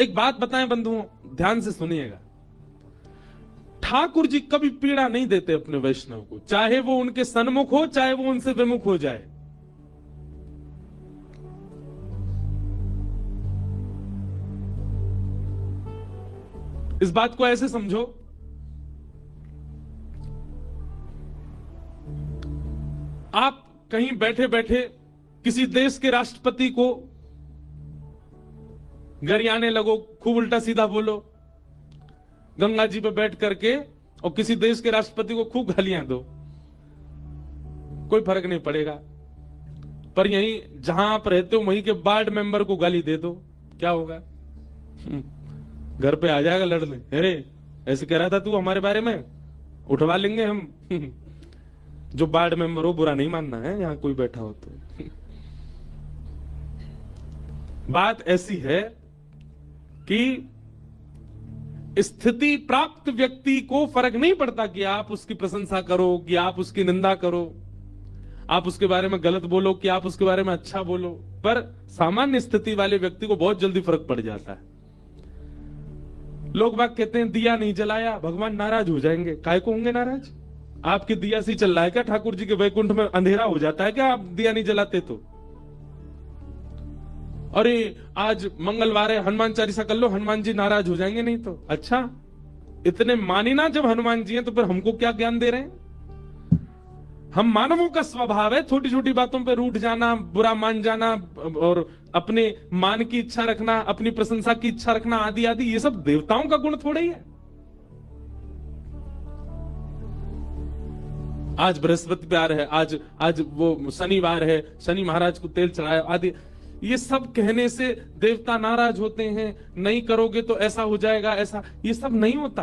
एक बात बताएं बंधुओं, ध्यान से सुनिएगा। ठाकुर जी कभी पीड़ा नहीं देते अपने वैष्णव को, चाहे वो उनके सन्मुख हो चाहे वो उनसे विमुख हो जाए। इस बात को ऐसे समझो, आप कहीं बैठे बैठे किसी देश के राष्ट्रपति को गरियाने लगो, खूब उल्टा सीधा बोलो गंगा जी पे बैठ करके, और किसी देश के राष्ट्रपति को खूब गालियां दो, कोई फर्क नहीं पड़ेगा। पर यहीं जहां आप रहते हो वहीं के वार्ड मेंबर को गाली दे दो, क्या होगा? घर पे आ जाएगा लड़ने, अरे ऐसे कह रहा था तू हमारे बारे में, उठवा लेंगे हम। जो वार्ड मेंबर हो, बुरा नहीं मानना है, यहां कोई बैठा हो तो। बात ऐसी है कि स्थिति प्राप्त व्यक्ति को फर्क नहीं पड़ता कि आप उसकी प्रशंसा करो, कि आप उसकी निंदा करो, आप उसके बारे में गलत बोलो, कि आप उसके बारे में अच्छा बोलो। पर सामान्य स्थिति वाले व्यक्ति को बहुत जल्दी फर्क पड़ जाता है। लोग बाग कहते हैं दिया नहीं जलाया भगवान नाराज हो जाएंगे। काहे को होंगे नाराज? आपके दिया से चल रहा है क्या? ठाकुर जी के वैकुंठ में अंधेरा हो जाता है क्या आप दिया नहीं जलाते तो? अरे आज मंगलवार है, हनुमान चालीसा कर लो, हनुमान जी नाराज हो जाएंगे नहीं तो? अच्छा, इतने मानी ना जब हनुमान जी हैं, तो फिर हमको क्या ज्ञान दे रहे हैं? हम मानवों का स्वभाव है छोटी छोटी बातों पे रूठ जाना, बुरा मान जाना, और अपने मान की इच्छा रखना, अपनी प्रशंसा की इच्छा रखना, आदि आदि। ये सब देवताओं का गुण थोड़ा ही है। आज बृहस्पतिवार है, आज वो शनिवार है, शनि महाराज को तेल चढ़ाया, आदि। ये सब कहने से देवता नाराज होते हैं, नहीं करोगे तो ऐसा हो जाएगा, ऐसा। ये सब नहीं होता।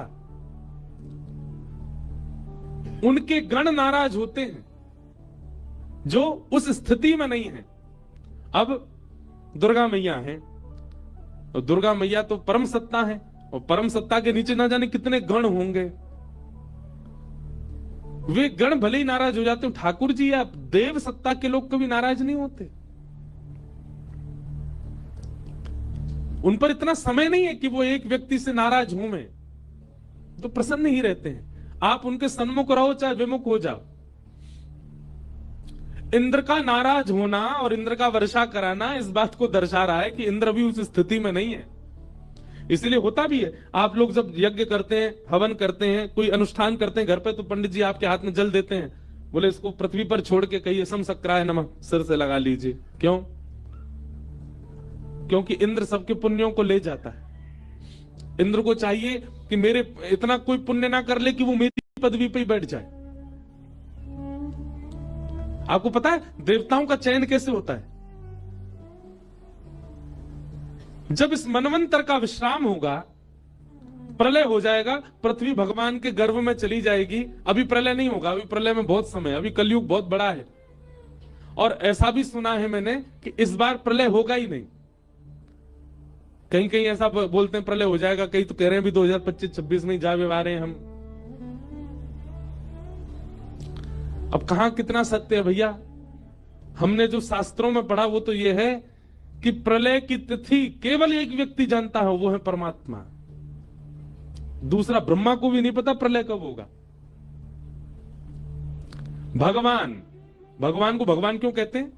उनके गण नाराज होते हैं जो उस स्थिति में नहीं है। अब दुर्गा मैया है, और दुर्गा मैया तो परम सत्ता है, और परम सत्ता के नीचे ना जाने कितने गण होंगे। वे गण भले ही नाराज हो जाते हो, ठाकुर जी या देव सत्ता के लोग कभी नाराज नहीं होते। उन पर इतना समय नहीं है कि वो एक व्यक्ति से नाराज हों, में तो प्रसन्न ही रहते हैं। आप उनके सन्मुख रहो चाहे विमुख हो जाओ। इंद्र का नाराज होना और इंद्र का वर्षा कराना इस बात को दर्शा रहा है कि इंद्र भी उस स्थिति में नहीं है। इसलिए होता भी है, आप लोग जब यज्ञ करते हैं, हवन करते हैं, कोई अनुष्ठान करते हैं घर पे, तो पंडित जी आपके हाथ में जल देते हैं, बोले इसको पृथ्वी पर छोड़ के कहिए सम सक्राय नमः, सिर से लगा लीजिए। क्यों? क्योंकि इंद्र सबके पुण्यों को ले जाता है। इंद्र को चाहिए कि मेरे इतना कोई पुण्य ना कर ले कि वो मेरी पदवी पे ही बैठ जाए। आपको पता है देवताओं का चयन कैसे होता है? जब इस मनवंतर का विश्राम होगा, प्रलय हो जाएगा, पृथ्वी भगवान के गर्भ में चली जाएगी। अभी प्रलय नहीं होगा, अभी प्रलय में बहुत समय, अभी कलयुग बहुत बड़ा है। और ऐसा भी सुना है मैंने कि इस बार प्रलय होगा ही नहीं। कहीं कहीं ऐसा बोलते हैं प्रलय हो जाएगा, कहीं तो कह रहे हैं भी 2025-26 में जा भी आ रहे हैं हम। अब कहां कितना सत्य है भैया? हमने जो शास्त्रों में पढ़ा वो तो ये है कि प्रलय की तिथि केवल एक व्यक्ति जानता है, वो है परमात्मा। दूसरा ब्रह्मा को भी नहीं पता प्रलय कब होगा। भगवान को भगवान क्यों कहते हैं?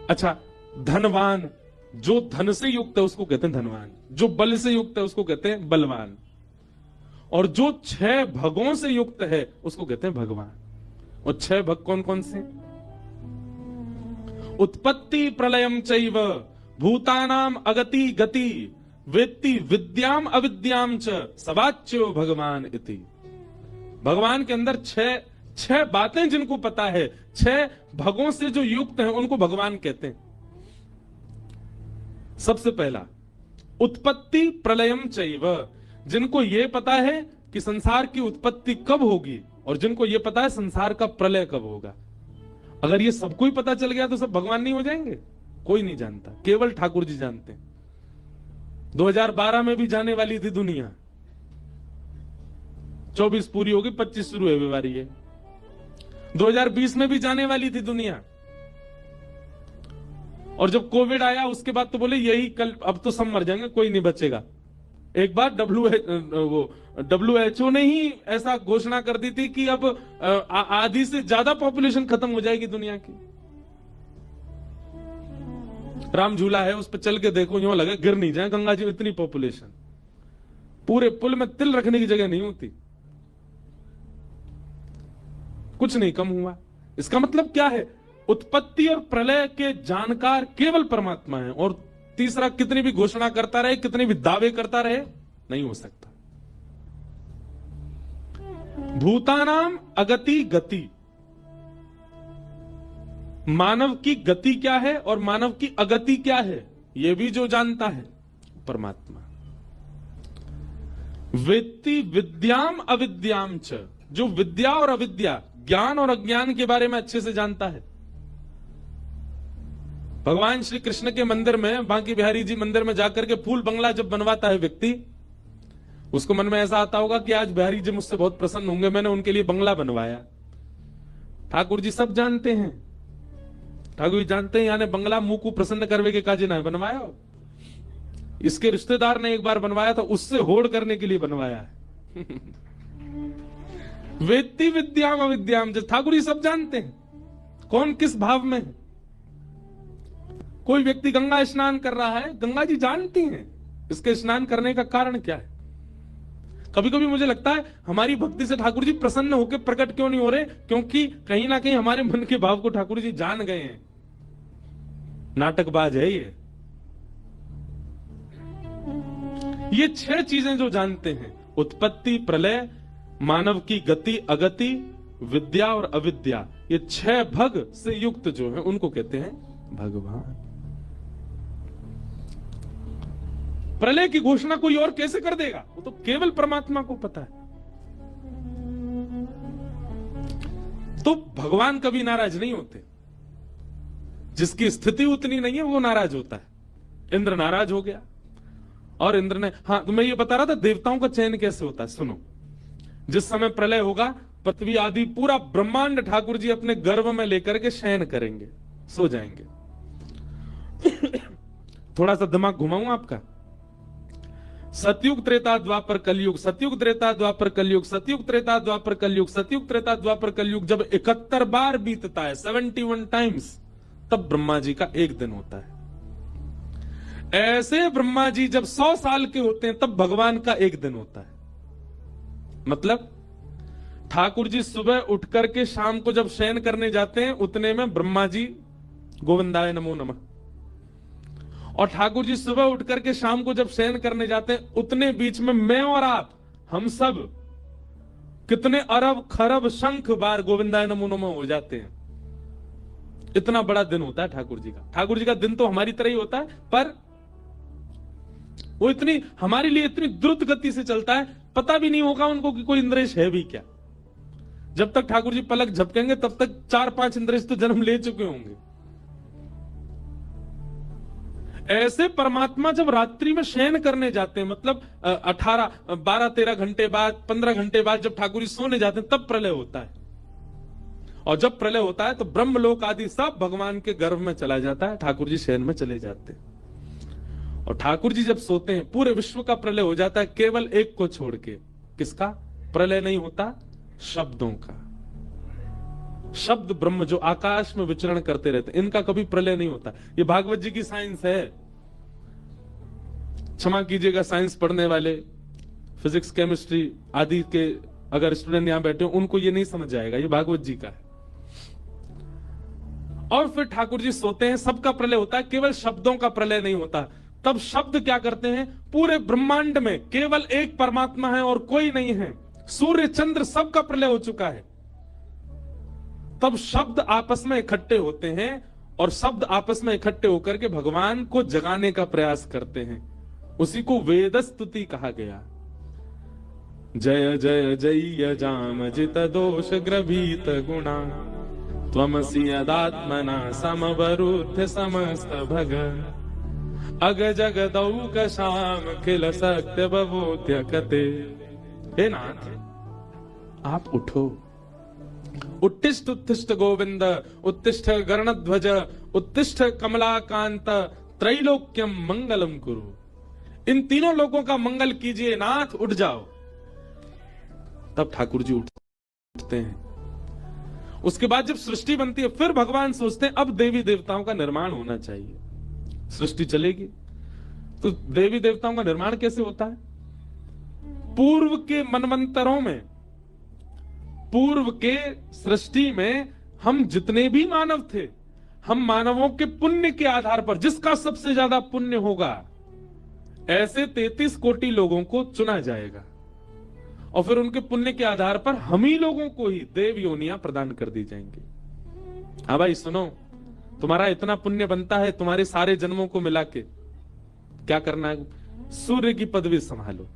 अच्छा, धनवान, जो धन से युक्त है उसको कहते हैं धनवान, जो बल से युक्त है उसको कहते हैं बलवान, और जो 6 भगों से युक्त है उसको कहते हैं भगवान। और 6 भग कौन कौन से? उत्पत्ति प्रलयम चैव भूतानाम अगति गति वेत्ति विद्याम अविद्याम च सवाच्यो भगवान इति। भगवान के अंदर 6 बातें जिनको पता है, 6 भगों से जो युक्त हैं उनको भगवान कहते हैं। सबसे पहला उत्पत्ति प्रलयम चैव, जिनको यह पता है कि संसार की उत्पत्ति कब होगी, और जिनको यह पता है संसार का प्रलय कब होगा। अगर ये सबको ही पता चल गया तो सब भगवान नहीं हो जाएंगे? कोई नहीं जानता, केवल ठाकुर जी जानते हैं। 2012 में भी जाने वाली थी दुनिया, 24 पूरी होगी, 25 शुरू है बीमारी है। 2020 में भी जाने वाली थी दुनिया, और जब कोविड आया उसके बाद तो बोले यही कल, अब तो सब मर जाएंगे, कोई नहीं बचेगा। एक बार WHO ने ही ऐसा घोषणा कर दी थी कि अब आधी से ज्यादा पॉपुलेशन खत्म हो जाएगी दुनिया की। राम झूला है, उस पर चल के देखो, यूं लगे गिर नहीं जाए गंगा जी में, इतनी पॉपुलेशन। पूरे पुल में तिल रखने की जगह नहीं होती। कुछ नहीं कम हुआ। इसका मतलब क्या है? उत्पत्ति और प्रलय के जानकार केवल परमात्मा है। और तीसरा, कितनी भी घोषणा करता रहे, कितने भी दावे करता रहे, नहीं हो सकता। भूतानाम अगति गति, मानव की गति क्या है और मानव की अगति क्या है, यह भी जो जानता है परमात्मा। वेत्ति विद्याम अविद्याम च, जो विद्या और अविद्या, ज्ञान और अज्ञान के बारे में अच्छे से जानता है। भगवान श्री कृष्ण के मंदिर में, बांके बिहारी जी मंदिर में जाकर के फूल बंगला जब बनवाता है व्यक्ति, उसको मन में ऐसा आता होगा कि आज बिहारी जी मुझसे बहुत प्रसन्न होंगे, मैंने उनके लिए बंगला बनवाया। ठाकुर जी सब जानते हैं, ठाकुर जी जानते हैं यानी बंगला मुंह को प्रसन्न करवे के काजे ना बनवाया। इसके रिश्तेदार ने एक बार बनवाया था, उससे होड़ करने के लिए बनवाया है। वेत्ति विद्याम अविद्याम, जो ठाकुर जी सब जानते हैं कौन किस भाव में है। कोई व्यक्ति गंगा स्नान कर रहा है, गंगा जी जानती हैं इसके स्नान करने का कारण क्या है। कभी कभी मुझे लगता है हमारी भक्ति से ठाकुर जी प्रसन्न होकर प्रकट क्यों नहीं हो रहे, क्योंकि कहीं ना कहीं हमारे मन के भाव को ठाकुर जी जान गए हैं। नाटकबाज है ये 6 चीजें जो जानते हैं, उत्पत्ति, प्रलय, मानव की गति अगति, विद्या और अविद्या, ये 6 भग से युक्त जो है उनको कहते हैं भगवान। प्रलय की घोषणा कोई और कैसे कर देगा, वो तो केवल परमात्मा को पता है। तो भगवान कभी नाराज नहीं होते, जिसकी स्थिति उतनी नहीं है वो नाराज होता है। इंद्र नाराज हो गया और इंद्र ने, हाँ तो मैं ये बता रहा था देवताओं का चयन कैसे होता है, सुनो। जिस समय प्रलय होगा, पृथ्वी आदि पूरा ब्रह्मांड ठाकुर जी अपने गर्भ में लेकर के शयन करेंगे, सो जाएंगे। थोड़ा सा दिमाग घुमाऊं आपका। सतयुग त्रेता द्वापर कलयुग, सतयुग त्रेता द्वापर कलयुग, सतयुग त्रेता द्वापर कलयुग, सतयुग त्रेता द्वापर कलयुग जब 71 बार बीतता है, 71 टाइम्स, तब ब्रह्मा जी का एक दिन होता है। ऐसे ब्रह्मा जी जब 100 साल के होते हैं तब भगवान का एक दिन होता है। मतलब ठाकुर जी सुबह उठ करके शाम को जब शयन करने जाते हैं, उतने में ब्रह्मा जी गोविंदाय नमो नमः, और ठाकुर जी सुबह उठ करके शाम को जब शयन करने जाते हैं, उतने बीच में मैं और आप, हम सब कितने अरब खरब शंख बार गोविंदाय नमो नमः हो जाते हैं। इतना बड़ा दिन होता है ठाकुर जी का। ठाकुर जी का दिन तो हमारी तरह ही होता है, पर वो इतनी हमारे लिए इतनी द्रुत गति से चलता है, पता भी नहीं होगा उनको कि कोई इंद्रेश है भी क्या। जब तक ठाकुर जी पलक झपकेंगे तब तक 4-5 इंद्रेश तो जन्म ले चुके होंगे। ऐसे परमात्मा जब रात्रि में शयन करने जाते हैं, मतलब 18, 12, 13 घंटे बाद, 15 घंटे बाद जब ठाकुर जी सोने जाते हैं, तब प्रलय होता है। और जब प्रलय होता है तो ब्रह्मलोक आदि सब भगवान के गर्भ में चला जाता है, ठाकुर जी शयन में चले जाते हैं। और ठाकुर जी जब सोते हैं, पूरे विश्व का प्रलय हो जाता है, केवल एक को छोड़ के। किसका प्रलय नहीं होता? शब्दों का। शब्द ब्रह्म जो आकाश में विचरण करते रहते, इनका कभी प्रलय नहीं होता। ये भागवत जी की साइंस है। क्षमा कीजिएगा साइंस पढ़ने वाले, फिजिक्स केमिस्ट्री आदि के अगर स्टूडेंट यहां बैठे हो, उनको ये नहीं समझ आएगा, ये भागवत जी का है। और फिर ठाकुर जी सोते हैं, सबका प्रलय होता है, केवल शब्दों का प्रलय नहीं होता। तब शब्द क्या करते हैं? पूरे ब्रह्मांड में केवल एक परमात्मा है और कोई नहीं है। सूर्य चंद्र सबका प्रलय हो चुका है। तब शब्द आपस में इकट्ठे होते हैं और शब्द आपस में इकट्ठे होकर के भगवान को जगाने का प्रयास करते हैं। उसी को वेद स्तुति कहा गया। जय जय जय जाम जित दोष ग्रभीत गुणा त्वमसि यदात्मना समवरुद्ध समस्त भग अग जगदौक शाम खिल सत्य बबोध्य कते। हे नाथ, आप उठो। उत्तिष्ठ उत्तिष्ठ गोविंद, उत्तिष्ठ गरुणध्वज, उत्तिष्ठ कमलाकांत त्रैलोक्यम मंगलम कुरु। इन तीनों लोगों का मंगल कीजिए नाथ, उठ जाओ। तब ठाकुर जी उठते हैं। उसके बाद जब सृष्टि बनती है, फिर भगवान सोचते हैं अब देवी देवताओं का निर्माण होना चाहिए। सृष्टि चलेगी तो देवी देवताओं का निर्माण कैसे होता है? पूर्व के मनवंतरों में, पूर्व के सृष्टि में हम जितने भी मानव थे, हम मानवों के पुण्य के आधार पर जिसका सबसे ज्यादा पुण्य होगा, ऐसे 33 कोटि लोगों को चुना जाएगा और फिर उनके पुण्य के आधार पर हम ही लोगों को ही देव योनियां प्रदान कर दी जाएंगी। हाँ भाई सुनो, तुम्हारा इतना पुण्य बनता है, तुम्हारे सारे जन्मों को मिला के क्या करना है? सूर्य की पदवी संभालो,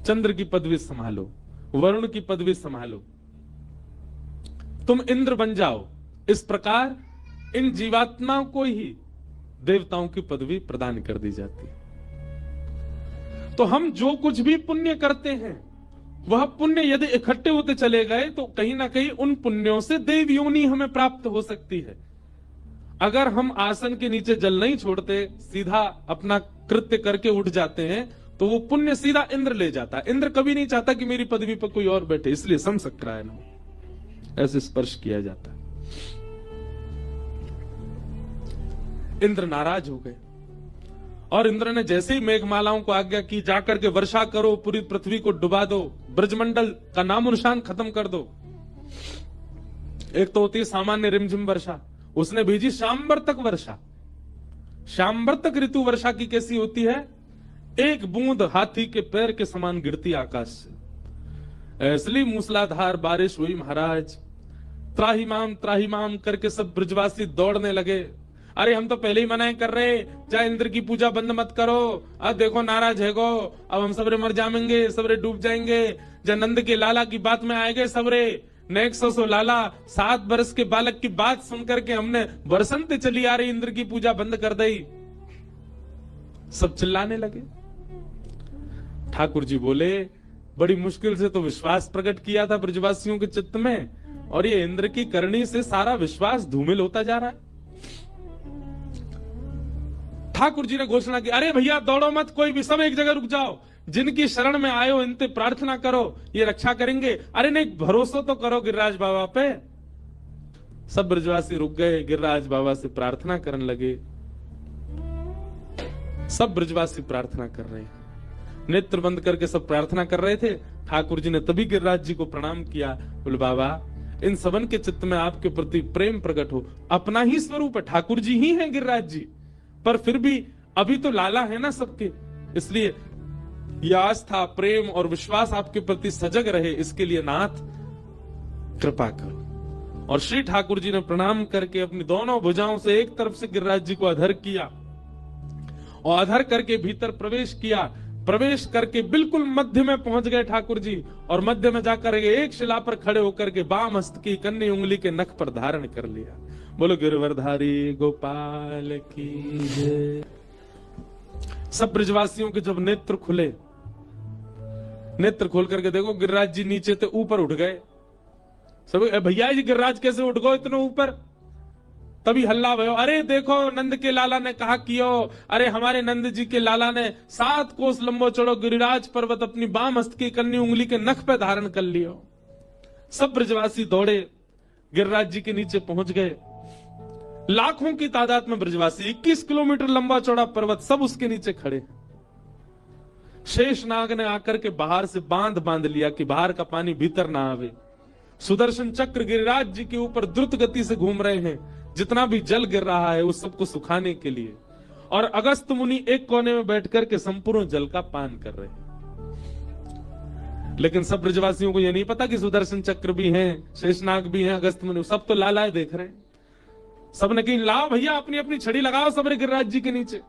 चंद्र की पदवी संभालो, वरुण की पदवी संभालो, तुम इंद्र बन जाओ। इस प्रकार इन जीवात्माओं को ही देवताओं की पदवी प्रदान कर दी जाती है। तो हम जो कुछ भी पुण्य करते हैं, वह पुण्य यदि इकट्ठे होते चले गए तो कहीं ना कहीं उन पुण्यों से देव योनि हमें प्राप्त हो सकती है। अगर हम आसन के नीचे जल नहीं छोड़ते, सीधा अपना कृत्य करके उठ जाते हैं, तो वो पुण्य सीधा इंद्र ले जाता है। इंद्र कभी नहीं चाहता कि मेरी पदवी पर कोई और बैठे, इसलिए समसक्रायन ऐसे स्पर्श किया जाता है। इंद्र नाराज हो गए और इंद्र ने जैसे ही मेघमालाओं को आज्ञा की, जाकर के वर्षा करो, पूरी पृथ्वी को डुबा दो, ब्रजमंडल का नामो निशान खत्म कर दो। एक तो होती है सामान्य रिमझिम वर्षा, उसने भेजी शाम्बर तक वर्षा। शाम्बर तक ऋतु वर्षा की कैसी होती है? एक बूंद हाथी के पैर के समान गिरती आकाश से। ऐसी मूसलाधार बारिश हुई महाराज, त्राहिमाम करके सब ब्रजवासी दौड़ने लगे। अरे हम तो पहले ही मना कर रहे, चाहे इंद्र की पूजा बंद मत करो, अब देखो नाराज है गो, अब हम सबरे मर जाएंगे, सबरे डूब जाएंगे। जब नंद के लाला की बात में आएंगे सबरे, नेक्स्ट सो लाला 7 बरस के बालक की बात सुनकर के हमने बरसंत चली आ रही इंद्र की पूजा बंद कर दी। सब चिल्लाने लगे। ठाकुर जी बोले, बड़ी मुश्किल से तो विश्वास प्रकट किया था ब्रजवासियों के चित्त में, और ये इंद्र की करनी से सारा विश्वास धूमिल होता जा रहा है। ठाकुर जी ने घोषणा की, अरे भैया दौड़ो मत, कोई भी, सब एक जगह रुक जाओ, जिनकी शरण में आयो इनसे प्रार्थना करो, ये रक्षा करेंगे। अरे नहीं, भरोसा तो करो गिरिराज बाबा पे। सब ब्रजवासी रुक गए, गिरिराज बाबा से प्रार्थना करने लगे। सब ब्रजवासी प्रार्थना कर रहे हैं, नेत्र बंद करके सब प्रार्थना कर रहे थे। ठाकुर जी ने तभी गिरिराज जी को प्रणाम किया, बोले बाबा इन सबन के चित्त में आपके प्रति प्रेम प्रकट हो। अपना ही स्वरूप है, ठाकुर जी ही हैं गिरिराज जी, पर फिर भी अभी तो लाला है ना सबके, इसलिए यह आस्था, प्रेम और विश्वास आपके प्रति सजग रहे, इसके लिए नाथ कृपा करो। और श्री ठाकुर जी ने प्रणाम करके अपनी दोनों भुजाओं से एक तरफ से गिरिराज जी को अधर किया और अधर करके भीतर प्रवेश किया। प्रवेश करके बिल्कुल मध्य में पहुंच गए ठाकुर जी, और मध्य में जाकर एक शिला पर खड़े होकर के बाम हस्त की कन्नी उंगली के नख पर धारण कर लिया। बोलो गिरवरधारी गोपाल की जय। सब ब्रजवासियों के जब नेत्र खुले, नेत्र खोल करके देखो गिरिराज जी नीचे थे, ऊपर उठ गए। सब भैया जी गिरिराज कैसे उठ गए इतने ऊपर? तभी हल्ला भयो, अरे देखो नंद के लाला ने कहा कियो, अरे हमारे नंद जी के लाला ने 7 कोस लंबो चौड़ो गिरिराज पर्वत अपनी बाम हस्त की कन्नी उंगली के नख पे धारण कर लियो। सब ब्रजवासी दौड़े, गिरिराज जी के नीचे पहुंच गए। लाखों की तादाद में ब्रजवासी, 21 किलोमीटर लंबा चौड़ा पर्वत, सब उसके नीचे खड़े। शेषनाग ने आकर के बाहर से बांध लिया कि बाहर का पानी भीतर ना आवे। सुदर्शन चक्र गिरिराज जी के ऊपर द्रुत गति से घूम रहे हैं, जितना भी जल गिर रहा है उस सबको सुखाने के लिए। और अगस्त मुनि एक कोने में बैठकर के संपूर्ण जल का पान कर रहे हैं। लेकिन सब ब्रजवासियों को यह नहीं पता कि सुदर्शन चक्र भी है, शेषनाग भी है, अगस्त मुनि, सब तो लालाए देख रहे हैं। सबने कही लाओ भैया अपनी अपनी छड़ी लगाओ सबरे गिरिराज जी के नीचे।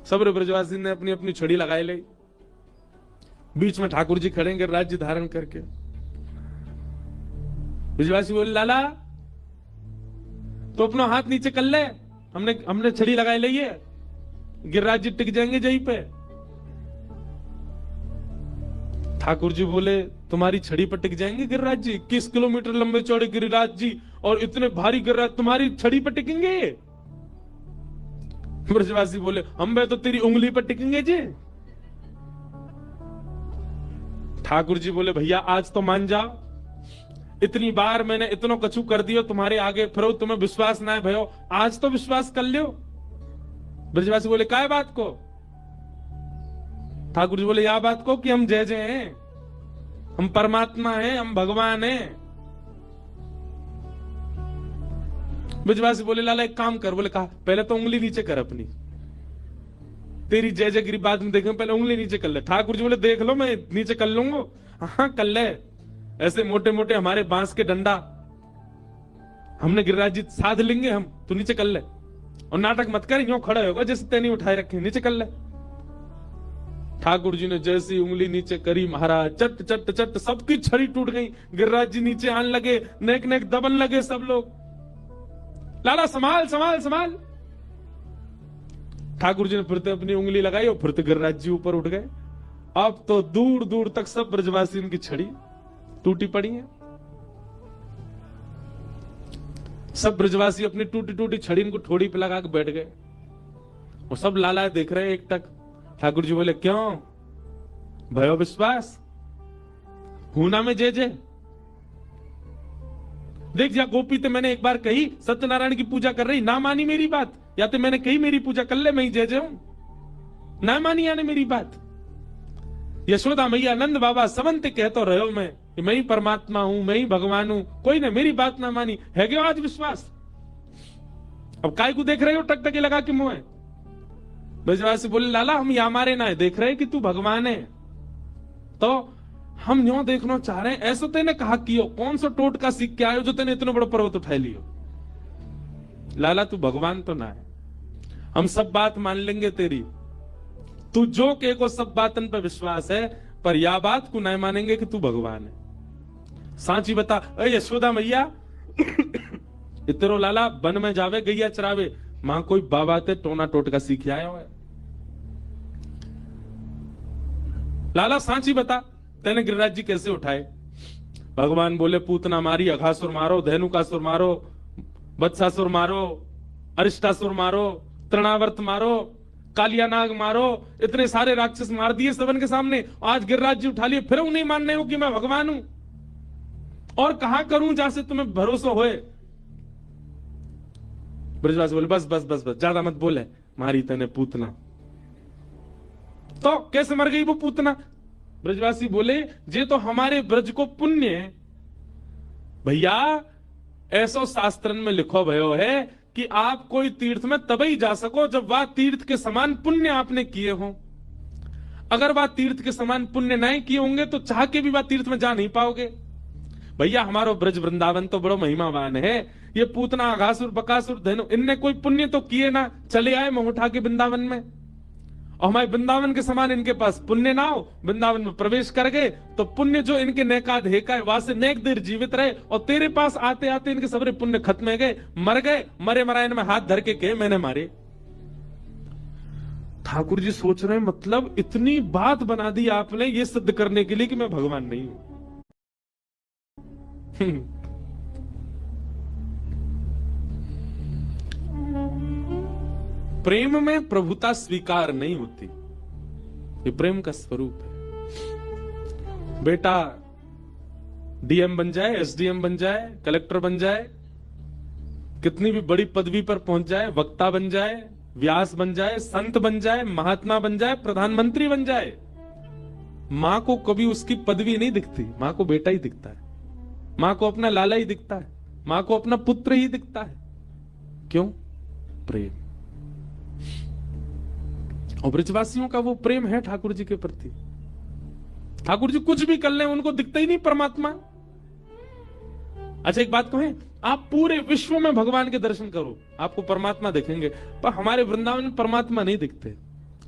सबरे ब्रजवासी ने अपनी अपनी छड़ी लगाई ली। बीच में ठाकुर जी खड़े गिरिराज जी धारण करके। ब्रजवासी बोले लाला तो अपना हाथ नीचे कर ले, हमने छड़ी लगाई ली है, गिरिराज जी टिक जाएंगे यहीं पे। ठाकुर जी बोले तुम्हारी छड़ी पर टिक जाएंगे गिरिराज जी? 21 किलोमीटर लंबे चौड़े गिरिराज जी और इतने भारी गिरिराज तुम्हारी छड़ी पर टिकेंगे? ब्रजवासी बोले हम बे तो तेरी उंगली पर टिकेंगे जी। ठाकुर जी बोले भैया आज तो मान जाओ, इतनी बार मैंने इतनो कछु कर दियो तुम्हारे आगे, फिर तुम्हें विश्वास ना है भयो, आज तो विश्वास कर लियो। ब्रजवासी बोले काय बात को? ठाकुर जी बोले या बात को कि हम जय जय हैं, हम परमात्मा हैं, हम भगवान हैं। ब्रजवासी बोले लाला एक काम कर। बोले कहा पहले तो उंगली नीचे कर अपनी, तेरी जय जय गिरी बाद में देखेंगे, पहले उंगली नीचे कर ले। ठाकुर जी बोले देख लो मैं नीचे कर लूंगा। हाँ कर ले, ऐसे मोटे मोटे हमारे बांस के डंडा हमने गिरिराज जी साध लेंगे हम, तू नीचे कर ले। और नाटक मत कर, यूं खड़ा होगा जैसे तेनी उठाए रखे, नीचे कर ले। ठाकुर जी ने जैसी उंगली नीचे करी महाराज, चट चट चट सबकी छड़ी टूट गई। गिरिराज जी नीचे आने लगे, नेक नेक दबन लगे सब लोग। लाला संभाल संभाल संभाल। ठाकुर जी ने फिर अपनी उंगली लगाई और फिर गिरिराज जी ऊपर उठ गए। अब तो दूर दूर तक सब ब्रजवासी की छड़ी टूटी पड़ी है। सब ब्रजवासी अपनी टूटी टूटी छड़ी इनको ठोड़ी पे लगा के बैठ गए और सब लाला देख रहे हैं एक टक। ठाकुर जी बोले क्यों भयो विश्वास, हूना में जय जय। देख जा गोपी तो मैंने एक बार कही सत्यनारायण की पूजा कर रही, ना मानी मेरी बात, या तो मैंने कही मेरी पूजा कर ले मैं ही जय जय हूं, ना मानी यानी मेरी बात। यशोदा मैया नंद बाबा समन्त कहते रहे हो मैं कि मैं ही परमात्मा हूं, मैं ही भगवान हूं, कोई ने मेरी बात ना मानी, है क्यों आज विश्वास? अब काय को देख रहे हो टकटकी लगा के मुंह? ब्रजवासी बोले लाला हम या मारे ना है, देख रहे कि तू भगवान है तो हम यूं देखना चाह रहे हैं। ऐसा तेने कहा कियो, कौन सा टोट का सीख के आयो जो तेने इतना बड़ा पर्वत उठा लियो? लाला तू भगवान तो ना है, हम सब बात मान लेंगे तेरी, तू जो के को सब बातन पर विश्वास है, पर या बात को नहीं मानेंगे कि तू भगवान है। सांची बता यशोदा मैया इतरो लाला वन में जावे गैया चरावे, मां कोई बाबा ते टोना टोटका सीख आया है। लाला सांची बता तेने गिरिराज जी कैसे उठाए? भगवान बोले पूतना मारी, अघासुर मारो, धेनुकासुर मारो, वत्सासुर मारो, अरिष्टासुर मारो, तृणावर्त मारो, कालिया नाग मारो, इतने सारे राक्षस मार दिए सबन के सामने। आज गिरिराज जी उठा लिए, फिर नहीं मानने हो कि मैं भगवान हूं? और कहां करूं जहां से तुम्हें भरोसा होए? ब्रजवासी बोले बस बस बस बस ज्यादा मत बोले, मारी तने पूतना। तो कैसे मर गई वो पूतना? ब्रजवासी बोले जे तो हमारे ब्रज को पुण्य है भैया, ऐसो शास्त्रन में लिखो भयो है कि आप कोई तीर्थ में तभी जा सको जब वह तीर्थ के समान पुण्य आपने किए हो। अगर वह तीर्थ के समान पुण्य नहीं किए होंगे तो चाह के भी वह तीर्थ में जा नहीं पाओगे। भैया हमारो ब्रज वृंदावन तो बड़ो महिमावान है, ये पूतना अघासुर बकासुर धेनु इनने कोई पुण्य तो किए ना, चले आए मुंह उठा के वृंदावन में, और हमारे वृंदावन के समान इनके पास पुण्य ना हो, वृंदावन में प्रवेश कर गए तो पुण्य जो इनके नेका धेका है वहां से नेक देर जीवित रहे, और तेरे पास आते आते इनके सबरे पुण्य खत्म हो गए, मर गए, मरे मरायन में हाथ धर के कहे मैंने मारे। ठाकुर जी सोच रहे हैं मतलब इतनी बात बना दी आपने ये सिद्ध करने के लिए कि मैं भगवान नहीं हूं। प्रेम में प्रभुता स्वीकार नहीं होती, ये प्रेम का स्वरूप है। बेटा डीएम बन जाए, एसडीएम बन जाए, कलेक्टर बन जाए, कितनी भी बड़ी पदवी पर पहुंच जाए, वक्ता बन जाए, व्यास बन जाए, संत बन जाए, महात्मा बन जाए, प्रधानमंत्री बन जाए, मां को कभी उसकी पदवी नहीं दिखती, मां को बेटा ही दिखता है, मां को अपना लाला ही दिखता है, मां को अपना पुत्र ही दिखता है। क्यों? प्रेम। और ब्रजवासियों का वो प्रेम है ठाकुर जी के प्रति। ठाकुर जी कुछ भी कर ले उनको दिखता ही नहीं परमात्मा। अच्छा एक बात कहें, आप पूरे विश्व में भगवान के दर्शन करो आपको परमात्मा दिखेंगे, पर हमारे वृंदावन में परमात्मा नहीं दिखते।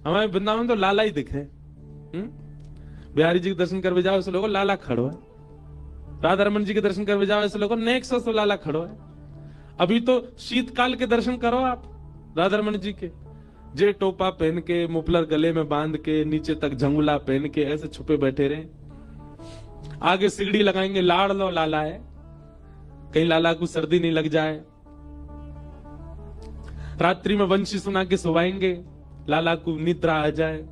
हमारे वृंदावन तो लाला ही दिखे। बिहारी जी के दर्शन करवे जाओ ऐसे लोगों लाला खड़ो है, राधा रमन जी के दर्शन करवे जाओ ऐसे लोगों नेक्स्ट तो लाला खड़ो है। अभी तो शीतकाल के दर्शन करो आप राधा रमन जी के, जे टोपा पहन के, मुफलर गले में बांध के, नीचे तक झंगुला पहन के ऐसे छुपे बैठे रहे, आगे सिगड़ी लगाएंगे लाड़ लो लाला है। कहीं लाला को सर्दी नहीं लग जाए। रात्रि में वंशी सुना के सुवाएंगे, लाला को निद्रा आ जाए।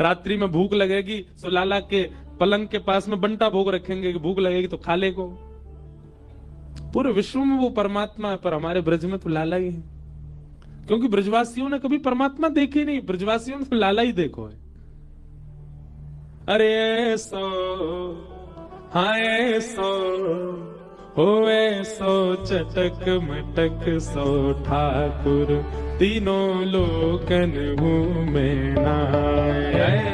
रात्रि में भूख लगेगी तो लाला के पलंग के पास में बंटा भोग रखेंगे कि भूख लगेगी तो खा लेगो। पूरे विश्व में वो परमात्मा है, पर हमारे ब्रज में तो लाला ही है, क्योंकि ब्रजवासियों ने कभी परमात्मा देखे नहीं, ब्रजवासियों ने तो लाला ही देखो है। अरे सो हाय सो होए सो चटक मटक सो ठाकुर, तीनों लोकन हूँ मैं नाय।